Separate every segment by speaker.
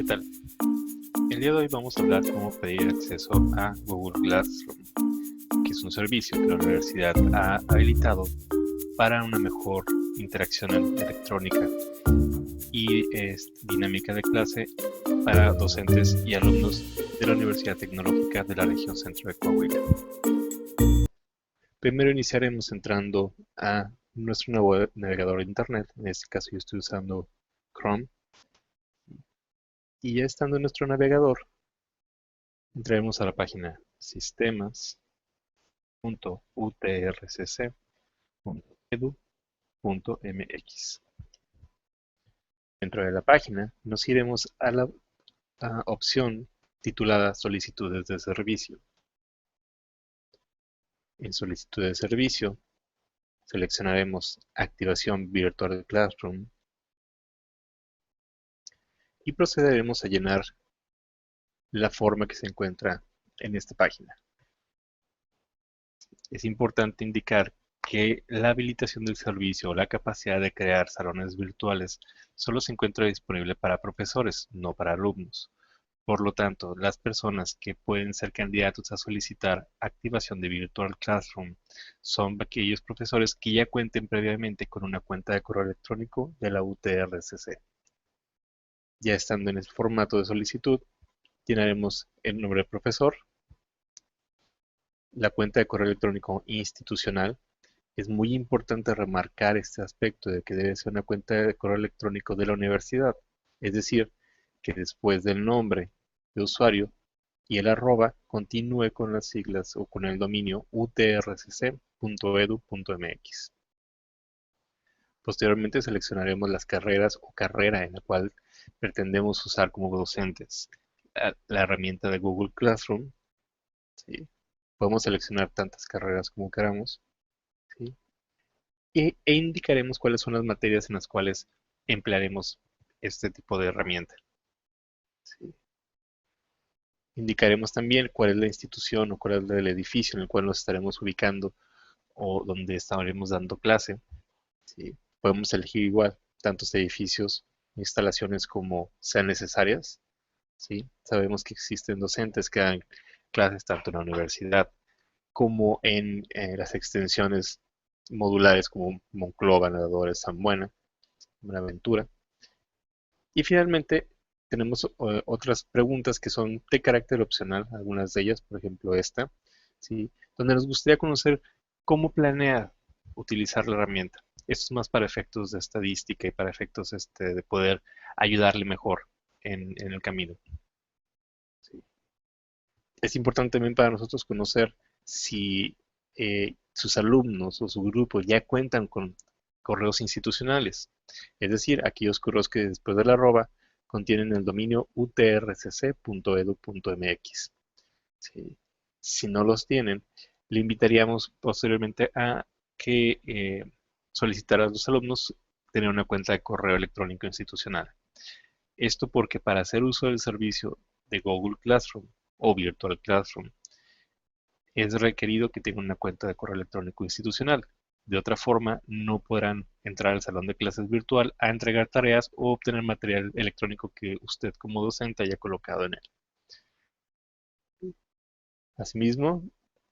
Speaker 1: tal? El día de hoy vamos a hablar cómo pedir acceso a Google Classroom, que es un servicio que la universidad ha habilitado para una mejor interacción electrónica y dinámica de clase para docentes y alumnos de la Universidad Tecnológica de la región centro de Coahuila. Primero iniciaremos entrando a nuestro nuevo navegador de internet. En este caso yo estoy usando Chrome. Y ya estando en nuestro navegador, entraremos a la página sistemas.utrcc.edu.mx. Dentro de la página nos iremos a la opción titulada Solicitudes de servicio. En Solicitudes de servicio seleccionaremos Activación Virtual Classroom y procederemos a llenar la forma que se encuentra en esta página. Es importante indicar que la habilitación del servicio o la capacidad de crear salones virtuales solo se encuentra disponible para profesores, no para alumnos. Por lo tanto, las personas que pueden ser candidatos a solicitar activación de Virtual Classroom son aquellos profesores que ya cuenten previamente con una cuenta de correo electrónico de la UTRCC. Ya estando en el formato de solicitud, llenaremos el nombre del profesor, la cuenta de correo electrónico institucional. Es muy importante remarcar este aspecto de que debe ser una cuenta de correo electrónico de la universidad, es decir, que después del nombre de usuario y el arroba continúe con las siglas o con el dominio utrcc.edu.mx. Posteriormente seleccionaremos las carreras o carrera en la cual pretendemos usar como docentes la herramienta de Google Classroom. ¿Sí? Podemos seleccionar tantas carreras como queramos. ¿Sí? E indicaremos cuáles son las materias en las cuales emplearemos este tipo de herramienta. ¿Sí? Indicaremos también cuál es la institución o cuál es el edificio en el cual nos estaremos ubicando o donde estaremos dando clase. ¿Sí? Podemos elegir igual tantos edificios, instalaciones como sean necesarias. ¿Sí? Sabemos que existen docentes que dan clases tanto en la universidad como en las extensiones modulares como Monclova, Nadadores, San Buenaventura. Y finalmente tenemos otras preguntas que son de carácter opcional, algunas de ellas, por ejemplo esta, ¿sí? Donde nos gustaría conocer cómo planea utilizar la herramienta. Esto es más para efectos de estadística y para efectos de poder ayudarle mejor en el camino. ¿Sí? Es importante también para nosotros conocer si sus alumnos o su grupo ya cuentan con correos institucionales, es decir, aquellos correos que después del arroba contienen el dominio utrcc.edu.mx. ¿Sí? Si no los tienen, le invitaríamos posteriormente a que solicitara a los alumnos tener una cuenta de correo electrónico institucional. Esto porque para hacer uso del servicio de Google Classroom o Virtual Classroom es requerido que tengan una cuenta de correo electrónico institucional. De otra forma, no podrán entrar al salón de clases virtual a entregar tareas o obtener material electrónico que usted como docente haya colocado en él. Asimismo,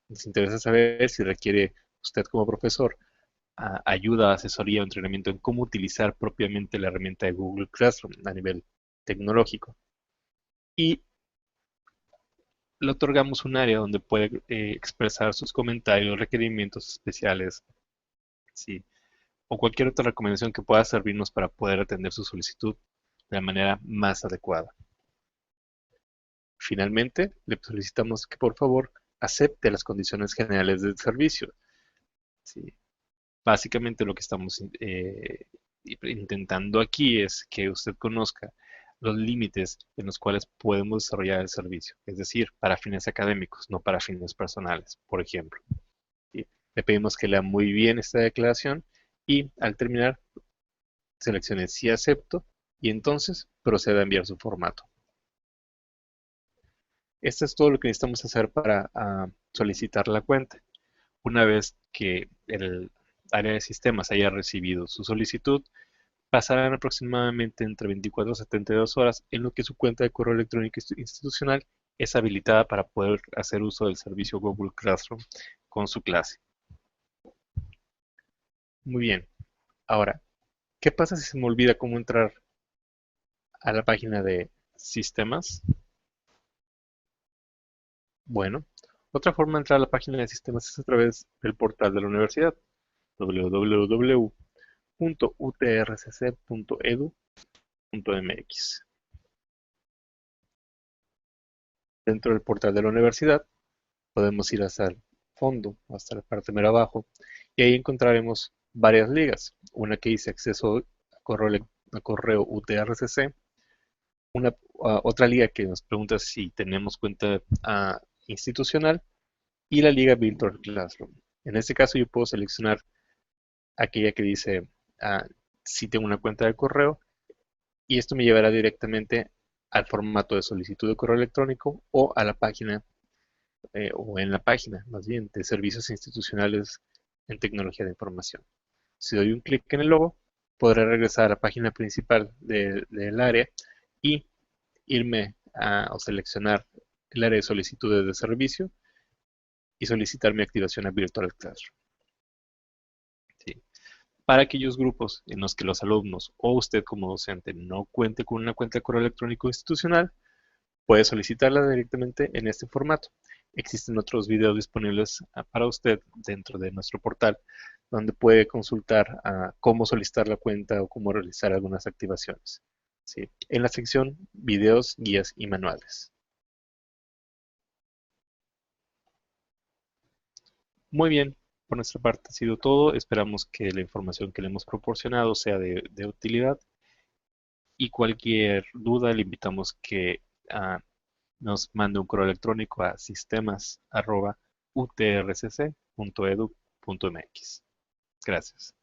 Speaker 1: nos interesa saber si requiere usted como profesor ayuda, asesoría o entrenamiento en cómo utilizar propiamente la herramienta de Google Classroom a nivel tecnológico. Y le otorgamos un área donde puede expresar sus comentarios, requerimientos especiales, ¿sí? O cualquier otra recomendación que pueda servirnos para poder atender su solicitud de la manera más adecuada. Finalmente, le solicitamos que por favor acepte las condiciones generales del servicio. ¿Sí? Básicamente lo que estamos intentando aquí es que usted conozca los límites en los cuales podemos desarrollar el servicio, es decir, para fines académicos, no para fines personales, por ejemplo. ¿Sí? Le pedimos que lea muy bien esta declaración y al terminar seleccione sí acepto y entonces proceda a enviar su formato. Esto es todo lo que necesitamos hacer para solicitar la cuenta. Una vez que el área de sistemas haya recibido su solicitud, pasarán aproximadamente entre 24 a 72 horas en lo que su cuenta de correo electrónico institucional es habilitada para poder hacer uso del servicio Google Classroom con su clase. Muy bien. Ahora, ¿qué pasa si se me olvida cómo entrar a la página de sistemas? Bueno, otra forma de entrar a la página de sistemas es a través del portal de la universidad, www.utrcc.edu.mx. Dentro del portal de la universidad podemos ir hasta el fondo, hasta la parte mera abajo, y ahí encontraremos varias ligas. Una que dice acceso a correo UTRCC, otra liga que nos pregunta si tenemos cuenta institucional, y la liga Virtual Classroom. En este caso yo puedo seleccionar aquella que dice si tengo una cuenta de correo, y esto me llevará directamente al formato de solicitud de correo electrónico o a la página, o en la página más bien, de servicios institucionales en tecnología de información. Si doy un clic en el logo, podré regresar a la página principal del área y irme o seleccionar el área de solicitudes de servicio y solicitar mi activación a Virtual Classroom. ¿Sí? Para aquellos grupos en los que los alumnos o usted como docente no cuente con una cuenta de correo electrónico institucional, puede solicitarla directamente en este formato. Existen otros videos disponibles para usted dentro de nuestro portal, donde puede consultar cómo solicitar la cuenta o cómo realizar algunas activaciones. ¿Sí? En la sección videos, guías y manuales. Muy bien, por nuestra parte ha sido todo. Esperamos que la información que le hemos proporcionado sea de utilidad, y cualquier duda le invitamos que nos mande un correo electrónico a sistemas@utrcc.edu.mx. Gracias.